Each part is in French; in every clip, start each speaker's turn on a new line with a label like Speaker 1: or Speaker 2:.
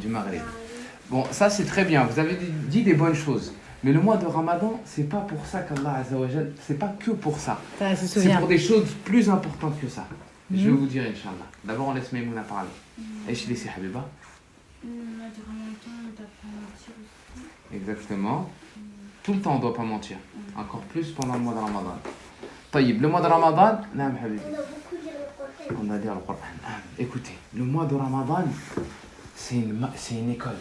Speaker 1: du Maghreb. Bon, ça c'est très bien, vous avez dit des bonnes choses. Mais le mois de Ramadan, c'est pas pour ça qu'Allah Azza wa Jal, c'est pas que pour ça. C'est pour des choses plus importantes que ça. Je vais vous dire, Inch'Allah. D'abord, on laisse Maïmouna parler. Aïch laissez Habiba. Exactement. Tout le temps, on ne doit pas mentir. Encore plus pendant le mois de Ramadan. Taïb, le mois de Ramadan, on a dit le Coran. Écoutez, le mois de Ramadan, c'est une école.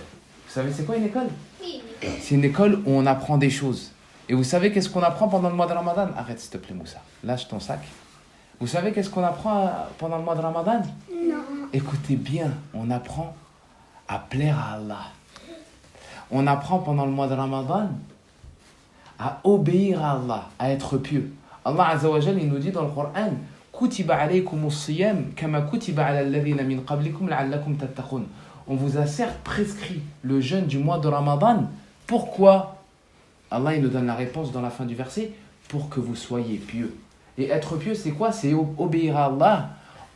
Speaker 1: Vous savez, c'est quoi une école? C'est une école où on apprend des choses. Et vous savez qu'est-ce qu'on apprend pendant le mois de Ramadan? Arrête, s'il te plaît, Moussa. Lâche ton sac. Vous savez qu'est-ce qu'on apprend pendant le mois de Ramadan?
Speaker 2: Non.
Speaker 1: Écoutez bien, on apprend à plaire à Allah. On apprend pendant le mois de Ramadan à obéir à Allah, à être pieux. Allah Azza wa Jal, il nous dit dans le Coran, Kutiba alaykumus siyam kama kutiba ala alladhina min qablikum la'allakum tattaqun. On vous a certes prescrit le jeûne du mois de Ramadan. Pourquoi? Allah il nous donne la réponse dans la fin du verset, pour que vous soyez pieux. Et être pieux, c'est quoi? C'est obéir à Allah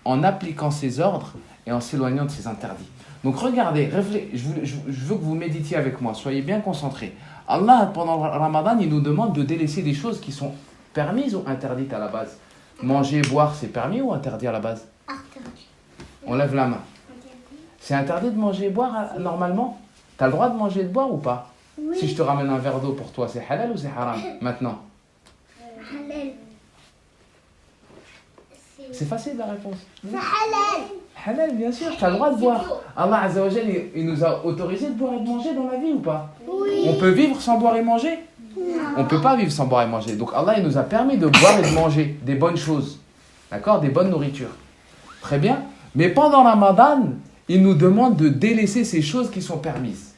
Speaker 1: en appliquant ses ordres et en s'éloignant de ses interdits. Donc regardez, je veux que vous méditiez avec moi, soyez bien concentrés. Allah, pendant le Ramadan, il nous demande de délaisser des choses qui sont permises ou interdites à la base. Manger, boire, c'est permis ou interdit à la base?
Speaker 2: Interdit.
Speaker 1: On lève la main. C'est interdit de manger et boire normalement? Tu as le droit de manger et de boire ou pas?
Speaker 2: Oui.
Speaker 1: Si je te ramène un verre d'eau pour toi, c'est halal ou c'est haram maintenant?
Speaker 2: Halal.
Speaker 1: C'est facile la réponse.
Speaker 2: C'est halal.
Speaker 1: Halal, bien sûr, tu as le droit de boire. Allah Azza wa Jal, il nous a autorisé de boire et de manger dans la vie ou pas?
Speaker 2: Oui.
Speaker 1: On peut vivre sans boire et manger? On ne peut pas vivre sans boire et manger. Donc Allah il nous a permis de boire et de manger des bonnes choses. D'accord? Des bonnes nourritures. Très bien. Mais pendant Ramadan, il nous demande de délaisser ces choses qui sont permises.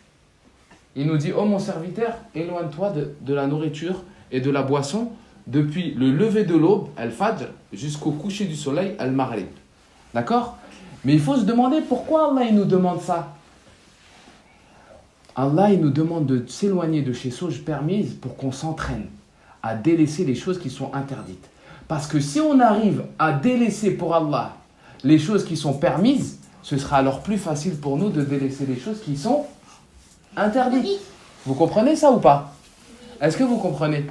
Speaker 1: Il nous dit, oh mon serviteur, éloigne-toi de la nourriture et de la boisson depuis le lever de l'aube, al-Fajr, jusqu'au coucher du soleil, al-Maghrib. D'accord? Mais il faut se demander pourquoi Allah il nous demande ça. Allah il nous demande de s'éloigner de ces choses permises pour qu'on s'entraîne à délaisser les choses qui sont interdites. Parce que si on arrive à délaisser pour Allah les choses qui sont permises, ce sera alors plus facile pour nous de délaisser les choses qui sont interdites. Vous comprenez ça ou pas? Est-ce que vous comprenez?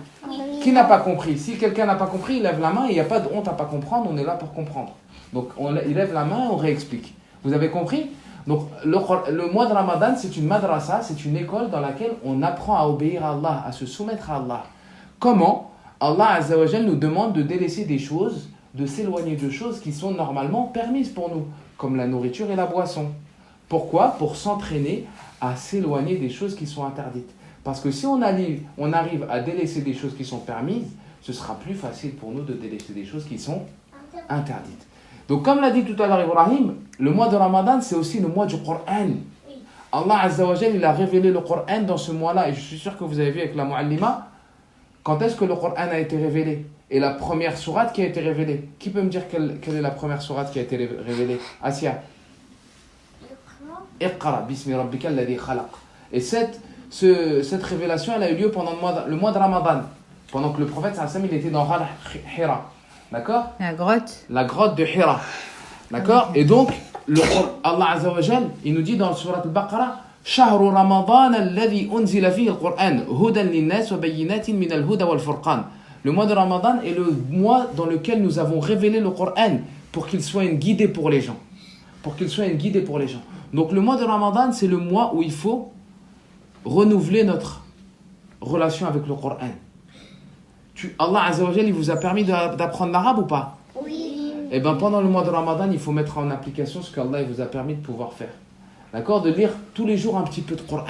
Speaker 1: Qui n'a pas compris? Si quelqu'un n'a pas compris, il lève la main et il n'y a pas de honte à pas comprendre, on est là pour comprendre. Donc il lève la main et on réexplique. Vous avez compris? Donc le mois de Ramadan, c'est une madrasa, c'est une école dans laquelle on apprend à obéir à Allah, à se soumettre à Allah. Comment? Allah Azza wa Jal nous demande de délaisser des choses, de s'éloigner de choses qui sont normalement permises pour nous, comme la nourriture et la boisson. Pourquoi? Pour s'entraîner à s'éloigner des choses qui sont interdites. Parce que si on arrive à délaisser des choses qui sont permises, ce sera plus facile pour nous de délaisser des choses qui sont interdites. Donc comme l'a dit tout à l'heure Ibrahim, le mois de Ramadan, c'est aussi le mois du Coran. Allah Azza wa Jal, il a révélé le Coran dans ce mois-là, et je suis sûr que vous avez vu avec la Mu'allima, quand est-ce que le Coran a été révélé? Et la première sourate qui a été révélée. Qui peut me dire quelle est la première sourate qui a été révélée? Asia. Iqra, bismi rabbika alladhi khalaq. Et cette révélation, elle a eu lieu pendant le mois de Ramadan, pendant que le prophète sallam il était dans Hira. D'accord? La grotte de Hira. D'accord? Et donc, Allah Azza wa Jal, il nous dit dans le surat al-Baqarah, شهر رمضان الذي أنزل فيه القرآن هدى للناس وبينات من الهدى والفرقان. Le mois de Ramadan est le mois dans lequel nous avons révélé le Coran pour qu'il soit une guidée pour les gens. Pour qu'il soit une guidée pour les gens. Donc le mois de Ramadan, c'est le mois où il faut renouveler notre relation avec le Coran. Allah Azza wa Jal, il vous a permis d'apprendre l'arabe ou pas?
Speaker 2: Oui.
Speaker 1: Eh bien pendant le mois de Ramadan, il faut mettre en application ce qu'Allah vous a permis de pouvoir faire. D'accord? De lire tous les jours un petit peu de Coran.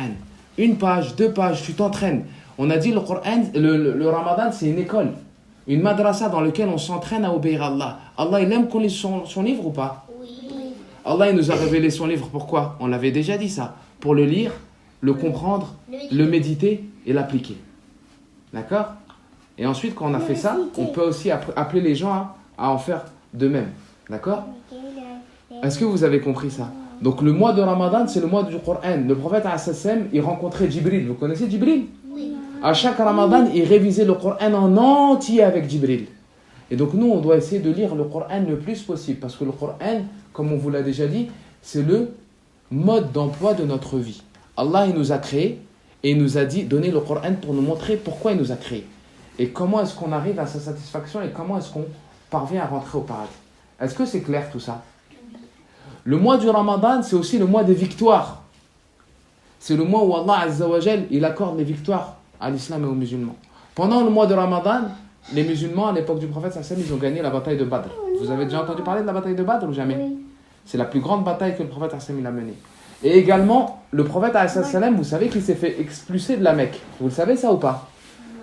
Speaker 1: Une page, 2 pages, tu t'entraînes. On a dit le Coran, le Ramadan, c'est une école. Une madrasa dans laquelle on s'entraîne à obéir à Allah. Allah, il aime qu'on lise son livre ou pas?
Speaker 2: Oui.
Speaker 1: Allah, il nous a révélé son livre. Pourquoi? On l'avait déjà dit ça. Pour le lire, le comprendre, le méditer et l'appliquer. D'accord? Et ensuite, quand on a fait ça, on peut aussi appeler les gens à en faire de même. D'accord? Est-ce que vous avez compris ça? Donc le mois de Ramadan, c'est le mois du Coran. Le prophète sallam, il rencontrait Jibril. Vous connaissez Jibril?
Speaker 2: Oui.
Speaker 1: À chaque Ramadan, il révisait le Coran en entier avec Jibril. Et donc nous, on doit essayer de lire le Coran le plus possible. Parce que le Coran, comme on vous l'a déjà dit, c'est le mode d'emploi de notre vie. Allah, il nous a créés et il nous a donné le Coran pour nous montrer pourquoi il nous a créés. Et comment est-ce qu'on arrive à sa satisfaction et comment est-ce qu'on parvient à rentrer au paradis. Est-ce que c'est clair tout ça? Le mois du Ramadan, c'est aussi le mois des victoires. C'est le mois où Allah Azza wa Jal, il accorde les victoires à l'islam et aux musulmans. Pendant le mois de Ramadan, les musulmans, à l'époque du prophète sallallahu alayhi wa sallam, ils ont gagné la bataille de Badr. Vous avez déjà entendu parler de la bataille de Badr ou jamais?
Speaker 2: Oui.
Speaker 1: C'est la plus grande bataille que le prophète sallallahu alayhi wa sallam a menée. Et également, le prophète sallallahu alayhi wa sallam, vous savez qu'il s'est fait expulser de la Mecque. Vous le savez ça ou pas?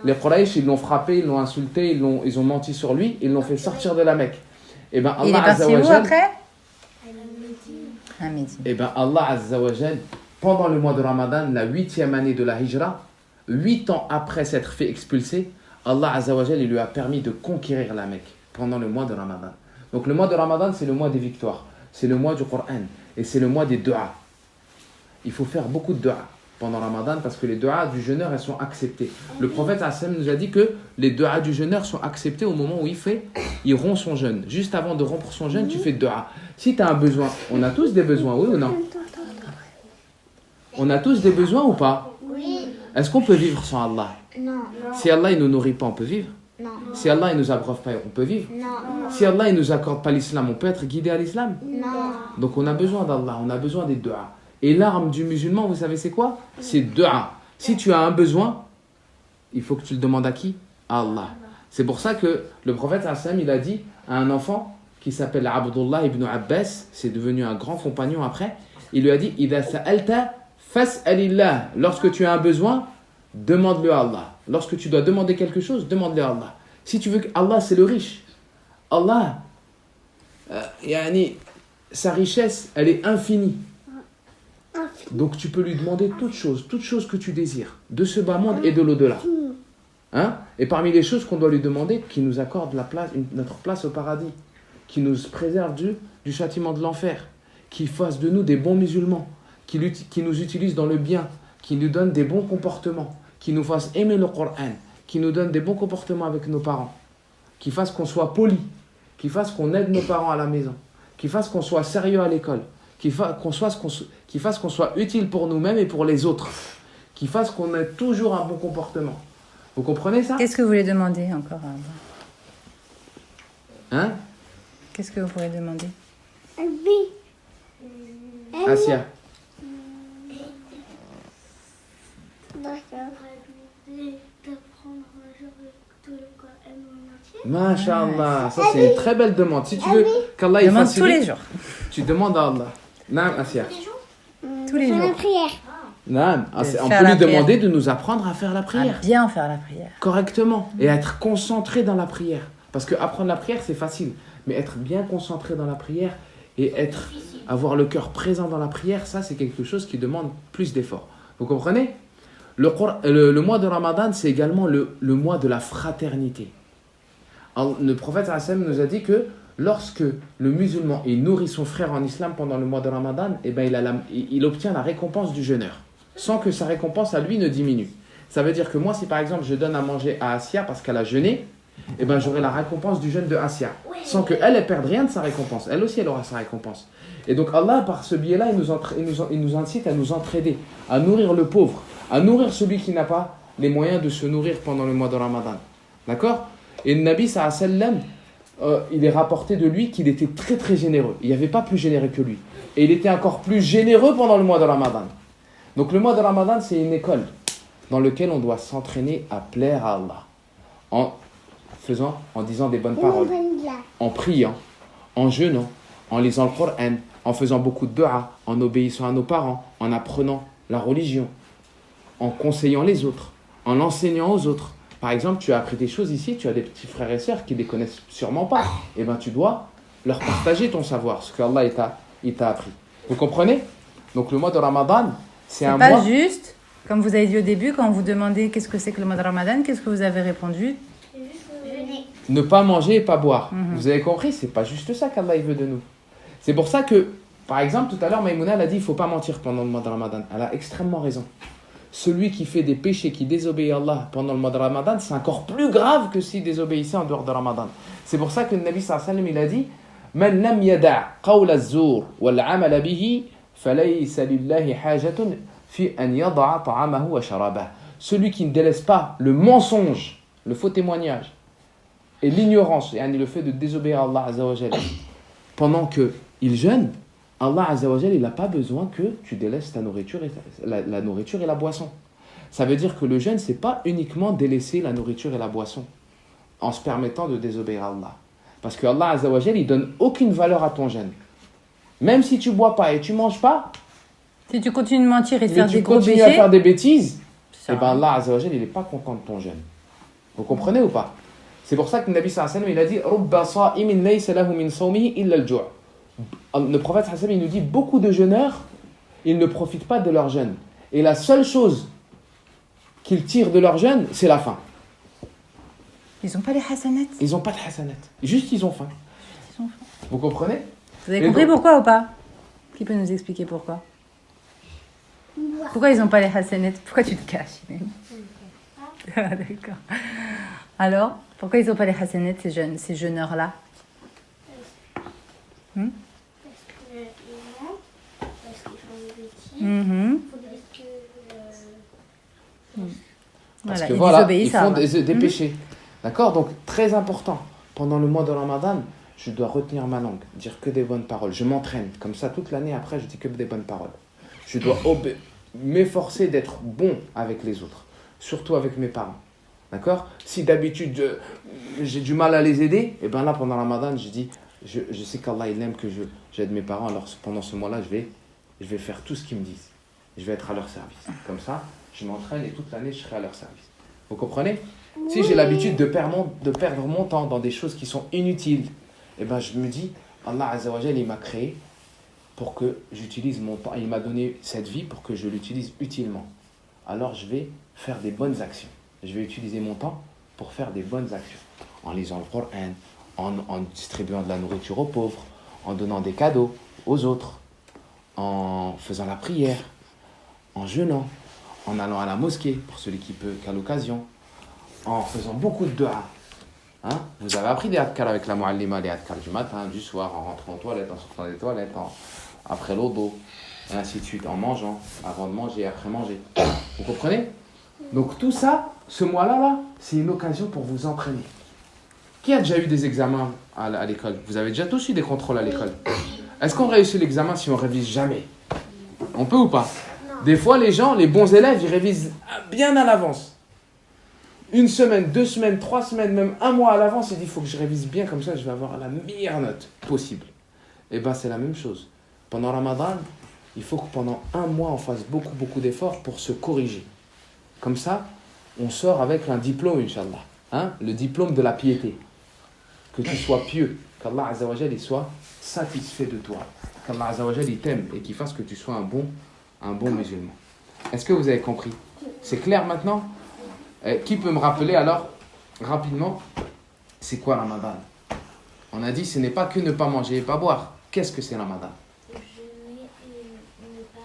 Speaker 1: Les Quraysh, ils l'ont frappé, ils l'ont insulté, ils ont menti sur lui, ils l'ont fait sortir de la Mecque. Et ben
Speaker 3: Il est
Speaker 1: Allah Azza
Speaker 3: parti
Speaker 1: wa
Speaker 3: où
Speaker 1: Jal,
Speaker 3: après? À Médine.
Speaker 1: et ben Allah Azza wa Jal, pendant le mois de Ramadan, la 8e année de la Hijra, 8 ans après s'être fait expulser, Allah Azza wa Jal, il lui a permis de conquérir la Mecque pendant le mois de Ramadan. Donc le mois de Ramadan, c'est le mois des victoires, c'est le mois du Coran et c'est le mois des du'as. Il faut faire beaucoup de du'as pendant Ramadan parce que les du'as du jeûneur, elles sont acceptées. Le prophète sallallahu alayhi wa sallam nous a dit que les du'as du jeûneur sont acceptés au moment où il rompt son jeûne. Juste avant de rompre son jeûne, tu fais du'a. Si tu as un besoin, on a tous des besoins, oui ou non? On a tous des besoins ou pas?
Speaker 2: Oui.
Speaker 1: Est-ce qu'on peut vivre sans Allah?
Speaker 2: Non.
Speaker 1: Si Allah il nous nourrit pas, on peut vivre.
Speaker 2: Non.
Speaker 1: Si Allah il nous abreuve pas, on peut vivre.
Speaker 2: Non.
Speaker 1: Si Allah il nous accorde pas l'islam, on peut être guidé à l'islam.
Speaker 2: Non.
Speaker 1: Donc on a besoin d'Allah, on a besoin des du'a. Et l'arme du musulman, vous savez c'est quoi? C'est du'a. Si tu as un besoin, il faut que tu le demandes à qui? À Allah. C'est pour ça que le prophète sallallahu alayhi wa sallam, il a dit à un enfant qui s'appelle Abdullah ibn Abbas, c'est devenu un grand compagnon après, il lui a dit Idha sa'alta fas'alillah. Lorsque tu as un besoin, demande-le à Allah. Lorsque tu dois demander quelque chose, demande-le à Allah. Si tu veux que Allah, c'est le riche. Allah, sa richesse, elle est infinie. Donc tu peux lui demander toutes choses que tu désires, de ce bas monde et de l'au-delà. Hein? Et parmi les choses qu'on doit lui demander, qu'il nous accorde notre place au paradis, qu'il nous préserve du châtiment de l'enfer, qu'il fasse de nous des bons musulmans, qu'il nous utilise dans le bien, qu'il nous donne des bons comportements, qu'il nous fasse aimer le Coran, qu'il nous donne des bons comportements avec nos parents, qu'il fasse qu'on soit poli, qu'il fasse qu'on aide nos parents à la maison, qu'il fasse qu'on soit sérieux à l'école, qu'il fasse qu'on soit utile pour nous-mêmes et pour les autres, qu'il fasse qu'on ait toujours un bon comportement. Vous comprenez ça?
Speaker 3: Qu'est-ce que vous voulez demander encore à Allah?
Speaker 1: Hein?
Speaker 3: Qu'est-ce que vous pourrez demander?
Speaker 1: Asia. Masha'Allah, ça c'est une très belle demande. Si tu veux qu'Allah il
Speaker 3: Demande
Speaker 1: facilite,
Speaker 3: tous les jours.
Speaker 1: tu demandes à Allah. Naam, Asia.
Speaker 3: Tous les jours.
Speaker 2: La prière.
Speaker 1: Naam. On
Speaker 3: faire
Speaker 1: peut
Speaker 3: la
Speaker 1: lui
Speaker 3: prière.
Speaker 1: demander de nous apprendre à faire la
Speaker 3: À
Speaker 1: prière
Speaker 3: bien faire la prière.
Speaker 1: correctement et à être concentré dans la prière. Parce que apprendre la prière c'est facile, mais être bien concentré dans la prière et avoir le cœur présent dans la prière, ça c'est quelque chose qui demande plus d'efforts. Vous comprenez? Le mois de Ramadan, c'est également le mois de la fraternité. Le prophète sallallahu alayhi wa sallam nous a dit que lorsque le musulman il nourrit son frère en islam pendant le mois de Ramadan, eh ben il obtient la récompense du jeûneur, sans que sa récompense à lui ne diminue. Ça veut dire que moi, si par exemple je donne à manger à Asia parce qu'elle a jeûné, eh ben j'aurai la récompense du jeûne de Asia, sans qu'elle ne perde rien de sa récompense. Elle aussi, elle aura sa récompense. Et donc Allah, par ce biais-là, il nous incite à nous entraider, à nourrir le pauvre, à nourrir celui qui n'a pas les moyens de se nourrir pendant le mois de Ramadan. D'accord? Et le Nabi sallallahu alayhi wa sallam, il est rapporté de lui qu'il était très très généreux. Il n'y avait pas plus généreux que lui. Et il était encore plus généreux pendant le mois de Ramadan. Donc le mois de Ramadan, c'est une école dans laquelle on doit s'entraîner à plaire à Allah. En disant des bonnes paroles, en priant, en jeûnant, en lisant le Coran, en faisant beaucoup de du'a, en obéissant à nos parents, en apprenant la religion, en conseillant les autres, en enseignant aux autres. Par exemple, tu as appris des choses ici, tu as des petits frères et sœurs qui ne les connaissent sûrement pas. Eh bien, tu dois leur partager ton savoir, ce qu'Allah il t'a appris. Vous comprenez? Donc, le mois de Ramadan, c'est un
Speaker 3: pas
Speaker 1: mois...
Speaker 3: juste, comme vous avez dit au début, quand on vous demandait qu'est-ce que c'est que le mois de Ramadan, qu'est-ce que vous avez répondu?
Speaker 1: Ne pas manger et pas boire. Vous avez compris? C'est pas juste ça qu'Allah il veut de nous. C'est pour ça que, par exemple, tout à l'heure, Maïmouna elle a dit il ne faut pas mentir pendant le mois de Ramadan. Elle a extrêmement raison. Celui qui fait des péchés, qui désobéit à Allah pendant le mois de Ramadan, c'est encore plus grave que s'il désobéissait en dehors de Ramadan. C'est pour ça que le Nabi sallallahu alayhi wa sallam il a dit Man lam yada' qawla az-zur wal 'amala bihi فَلَيْسَ لِلَّهِ حَاجَةٌ فِي أَنْ يَضَعَ طَعَامَهُ وَشَرَابَهُ. Celui qui ne délaisse pas le mensonge, le faux témoignage et l'ignorance, le fait de désobéir à Allah Azza wa Jalla, pendant qu'il jeûne, Allah Azza wa Jalla, il n'a pas besoin que tu délaisses ta nourriture et la nourriture et la boisson. Ça veut dire que le jeûne, c'est pas uniquement délaisser la nourriture et la boisson en se permettant de désobéir à Allah. Parce que Allah Azza wa Jalla, il donne aucune valeur à ton jeûne. Même si tu bois pas et tu manges pas,
Speaker 3: Si tu continues de mentir et de
Speaker 1: mais
Speaker 3: faire
Speaker 1: tu
Speaker 3: des gros
Speaker 1: continues
Speaker 3: péchés,
Speaker 1: à faire des bêtises,
Speaker 3: ça
Speaker 1: et ben Allah Azza wa Jalla, il n'est pas content de ton jeûne. Vous comprenez ou pas? C'est pour ça que le Nabi sallallahu alayhi wa sallam, il a dit Rubba sa'imin laysa lahu min sawmihi illa al-ju'. Le prophète sallallahu alayhi wa sallam, il nous dit beaucoup de jeûneurs, ils ne profitent pas de leur jeûne. Et la seule chose qu'ils tirent de leur jeûne, c'est la faim.
Speaker 3: ils n'ont pas les hasanats.
Speaker 1: Ils n'ont pas de hasanat. Juste, ils ont faim.
Speaker 3: Ils ont faim.
Speaker 1: Vous comprenez?
Speaker 3: Vous avez
Speaker 1: Et
Speaker 3: compris
Speaker 1: donc-
Speaker 3: pourquoi ou pas? Qui peut nous expliquer pourquoi? Pourquoi ils n'ont pas les hasanats? Pourquoi tu te caches, Imani? Ah, d'accord. Alors, pourquoi ils n'ont pas les hasanats, ces jeûneurs-là?
Speaker 2: Parce qu'ils mentent, parce qu'ils font des bêtises,
Speaker 3: Mhm.
Speaker 2: parce que
Speaker 1: Parce
Speaker 3: Voilà,
Speaker 1: que
Speaker 3: ils
Speaker 1: voilà,
Speaker 3: désobéissent
Speaker 1: ils
Speaker 3: à
Speaker 1: font
Speaker 3: Allah.
Speaker 1: des péchés. D'accord? Donc, très important. Pendant le mois de Ramadan, je dois retenir ma langue, dire que des bonnes paroles. Je m'entraîne. Comme ça, toute l'année après, je dis que des bonnes paroles. Je dois m'efforcer d'être bon avec les autres, surtout avec mes parents. D'accord? Si d'habitude, j'ai du mal à les aider, et bien là, pendant Ramadan, je dis, je sais qu'Allah, il aime que j'aide mes parents. Alors, pendant ce mois-là, je vais faire tout ce qu'ils me disent. Je vais être à leur service. Comme ça, je m'entraîne et toute l'année, je serai à leur service. Vous comprenez? Si j'ai l'habitude de perdre mon temps dans des choses qui sont inutiles, eh ben je me dis, Allah Azza wa Jalla, il m'a créé pour que j'utilise mon temps. Il m'a donné cette vie pour que je l'utilise utilement. Alors je vais faire des bonnes actions. Je vais utiliser mon temps pour faire des bonnes actions. En lisant le Coran, en distribuant de la nourriture aux pauvres, en donnant des cadeaux aux autres, en faisant la prière, en jeûnant, en allant à la mosquée, pour celui qui peut, qu'à l'occasion, en faisant beaucoup de dua. Hein? Vous avez appris des adkar avec la muallima, les adkar du matin, du soir, en rentrant aux toilettes, en sortant des toilettes, après l'odo, et ainsi de suite, en mangeant, avant de manger, après manger. Vous comprenez? Donc tout ça, ce mois-là, c'est une occasion pour vous entraîner. Qui a déjà eu des examens à l'école? Vous avez déjà tous eu des contrôles à l'école? Est-ce qu'on réussit l'examen si on révise jamais? On peut ou pas? Des fois, les gens, les bons élèves, ils révisent bien à l'avance. Une semaine, 2 semaines, 3 semaines, même 1 mois à l'avance, ils disent il faut que je révise bien, comme ça je vais avoir la meilleure note possible. Et bien c'est la même chose. Pendant Ramadan, il faut que pendant 1 mois, on fasse beaucoup, beaucoup d'efforts pour se corriger. Comme ça, on sort avec un diplôme, Inch'Allah. Hein? Le diplôme de la piété. Que tu sois pieux, qu'Allah Azza wa Jal, il soit satisfait de toi. Qu'Allah Azza wa Jal, il t'aime et qu'il fasse que tu sois un bon musulman. Est-ce que vous avez compris? C'est clair maintenant? Qui peut me rappeler alors, rapidement, c'est quoi Ramadan? On a dit ce n'est pas que ne pas manger et pas boire. Qu'est-ce que c'est Ramadan?
Speaker 2: jeûner et ne pas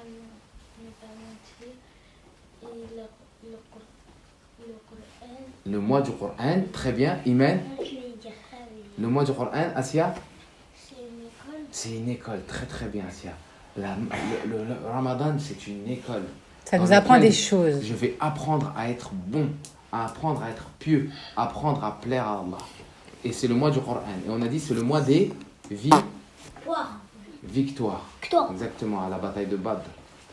Speaker 2: mentir et le Coran.
Speaker 1: Le mois du Coran, très bien. Imen,
Speaker 2: Je vais dire ça, oui.
Speaker 1: le mois du Coran, Asia,
Speaker 2: C'est une école.
Speaker 1: c'est une école. Très très bien, Asia. Le Ramadan, c'est une école.
Speaker 3: Ça
Speaker 1: dans
Speaker 3: nous apprend
Speaker 1: laquelle
Speaker 3: des choses.
Speaker 1: Je vais apprendre à être bon, à apprendre à être pieux, apprendre à plaire à Allah. Et c'est le mois du Coran. Et on a dit c'est le mois des
Speaker 2: Quoi?
Speaker 1: victoires.
Speaker 2: Toi.
Speaker 1: Exactement, à la bataille de Badr,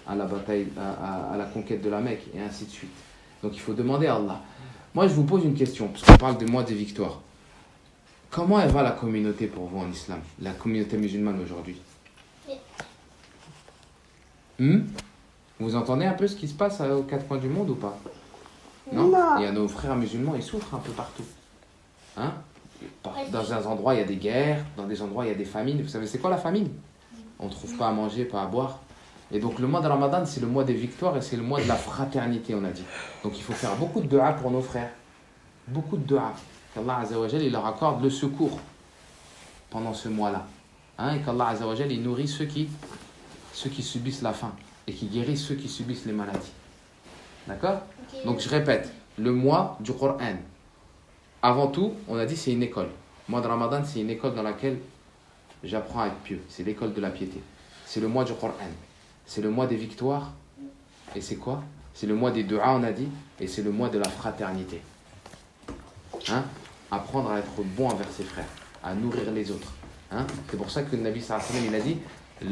Speaker 1: à la bataille, à la conquête de la Mecque, et ainsi de suite. Donc il faut demander à Allah. Moi, je vous pose une question, parce qu'on parle du mois des victoires. Comment elle va la communauté pour vous en islam, la communauté musulmane aujourd'hui? Vous entendez un peu ce qui se passe aux 4 coins du monde ou pas? Non. Il y a nos frères musulmans, ils souffrent un peu partout. Hein? Dans des endroits, il y a des guerres, dans des endroits, il y a des famines. Vous savez, c'est quoi la famine? On ne trouve pas à manger, pas à boire. Et donc, le mois de Ramadan, c'est le mois des victoires et c'est le mois de la fraternité, on a dit. Donc, il faut faire beaucoup de dua pour nos frères. Beaucoup de dua. Qu'Allah Azza wa Jal, il leur accorde le secours pendant ce mois-là. Hein? Et qu'Allah Azza wa Jal, il nourrit ceux qui subissent la faim et qui guérissent ceux qui subissent les maladies. D'accord?
Speaker 2: Ok.
Speaker 1: Donc, je répète, le mois du Coran. Avant tout, on a dit c'est une école. Le mois de Ramadan, c'est une école dans laquelle j'apprends à être pieux. C'est l'école de la piété. C'est le mois du Coran. c'est le mois des victoires. Et c'est quoi? C'est le mois des du'a, on a dit. Et c'est le mois de la fraternité. Hein? Apprendre à être bon envers ses frères, à nourrir les autres. Hein? C'est pour ça que le Nabi sallallahu alayhi wa sallam, il a dit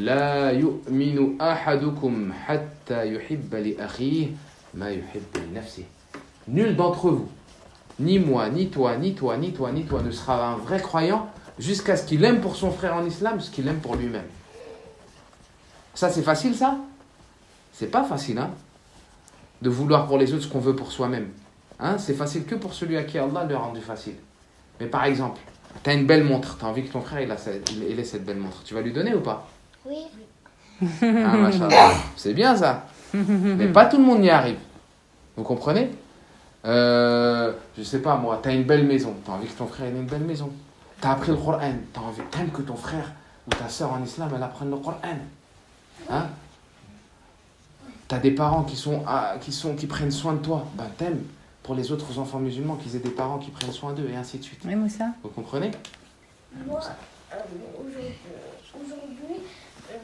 Speaker 1: La yu'minu ahadukum hatta yuhibba li akhihi ma yuhibba li nafsihi. Nul d'entre vous, ni moi, ni toi, ni toi, ni toi, ni toi, ne sera un vrai croyant jusqu'à ce qu'il aime pour son frère en islam ce qu'il aime pour lui-même. Ça, c'est facile, ça? C'est pas facile, hein? De vouloir pour les autres ce qu'on veut pour soi-même. Hein? C'est facile que pour celui à qui Allah le a rendu facile. Mais par exemple, tu as une belle montre, tu as envie que ton frère il ait cette belle montre. Tu vas lui donner ou pas?
Speaker 2: Oui.
Speaker 1: Ah, machallah. C'est bien ça. Mais pas tout le monde y arrive. Vous comprenez? Je sais pas moi, tu as une belle maison, tu as envie que ton frère ait une belle maison. Tu as appris le Coran, t'aimes que ton frère ou ta soeur en islam elle apprenne le Coran. Hein? Tu as des parents qui prennent soin de toi. Ben t'aimes pour les autres enfants musulmans qu'ils aient des parents qui prennent soin d'eux et ainsi de suite.
Speaker 3: Oui, Moussa.
Speaker 1: Vous comprenez?
Speaker 2: Moi, aujourd'hui,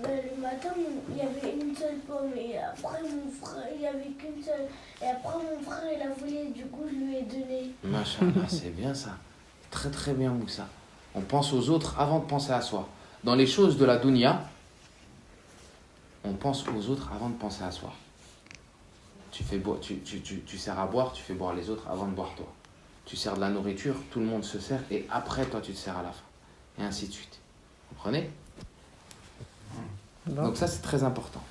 Speaker 2: le matin, il y avait une seule pomme et après mon frère, il n'y avait qu'une seule. Et après mon frère, il a volé, du coup, je lui ai donné.
Speaker 1: Machallah, c'est bien ça. Très très bien, Moussa. On pense aux autres avant de penser à soi. Dans les choses de la dunya, on pense aux autres avant de penser à soi. Tu sers à boire, tu fais boire les autres avant de boire toi. Tu sers de la nourriture, tout le monde se sert et après toi tu te sers à la fin. Et ainsi de suite. Vous comprenez?
Speaker 3: Bon.
Speaker 1: Donc ça c'est très important.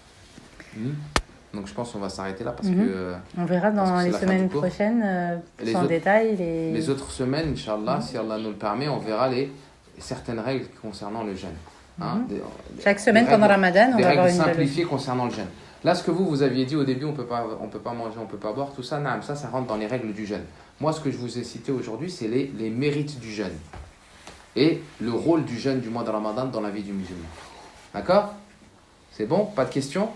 Speaker 1: Donc je pense qu'on va s'arrêter là parce que...
Speaker 3: On verra dans les semaines prochaines, plus en détail.
Speaker 1: Les autres semaines, Inch'Allah, si Allah nous le permet, on verra certaines règles concernant le jeûne. Hein?
Speaker 3: Chaque semaine pendant Ramadan, on va avoir une
Speaker 1: simplifiée concernant le jeûne. Là, ce que vous aviez dit au début, on peut pas manger, on peut pas boire, tout ça, ça rentre dans les règles du jeûne. Moi, ce que je vous ai cité aujourd'hui, c'est les mérites du jeûne et le rôle du jeûne du mois de Ramadan dans la vie du musulman. D'accord? C'est bon? Pas de questions?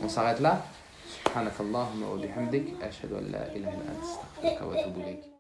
Speaker 1: On s'arrête là? Subhanakallahumma wa bihamdik, ashhadu an la ilaha illa anta, astaghfiruka wa atubu ilayk.